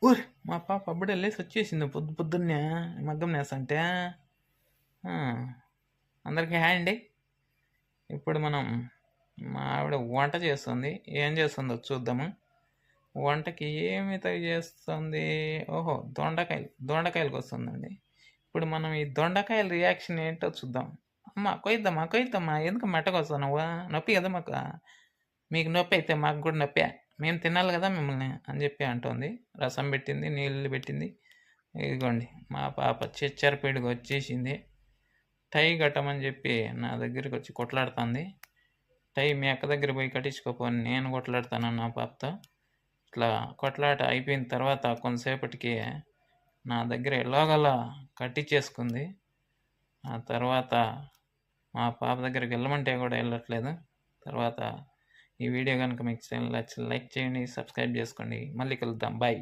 ఊరి మా పాప అప్పుడే లేసి వచ్చేసింది పొద్దున్నే మగ్గం నేసంటే. అందరికీ హాయ్ అండి. ఇప్పుడు మనం మా ఆవిడ వంట చేస్తుంది. ఏం చేస్తుందో చూద్దాము. వంటకి ఏమి చేస్తుంది? ఓహో, దొండకాయలకు వస్తుందండి. ఇప్పుడు మనం ఈ దొండకాయల రియాక్షన్ ఏంటో చూద్దాం. అమ్మ కొయ్యద్దమ్మా ఎందుకు మట్టకొస్తున్నావు? నొప్పి కదా మాకు. మీకు నొప్పి అయితే మాకు కూడా నొప్పే, మేము తినాలి కదా మిమ్మల్ని అని చెప్పి అంటుంది. రసం పెట్టింది, నీళ్ళు పెట్టింది. ఇదిగోండి మా పాప చిచ్చరపీడికి వచ్చేసింది. టై కట్టమని చెప్పి నా దగ్గరికి వచ్చి కొట్లాడుతుంది. టై మీ అక్క దగ్గర పోయి కట్టించుకోపోని నేను కొట్లాడుతాను నా పాపతో. ఇట్లా కొట్లాట అయిపోయిన తర్వాత కొంతసేపటికి నా దగ్గర ఎలాగలా కట్టించేసుకుంది. ఆ తర్వాత మా పాప దగ్గరికి వెళ్ళమంటే కూడా వెళ్ళట్లేదు. తర్వాత ఈ వీడియో కనుక మీకు లైక్ చేయండి, సబ్స్క్రైబ్ చేసుకోండి. మళ్ళీ కలుద్దాం. బాయ్.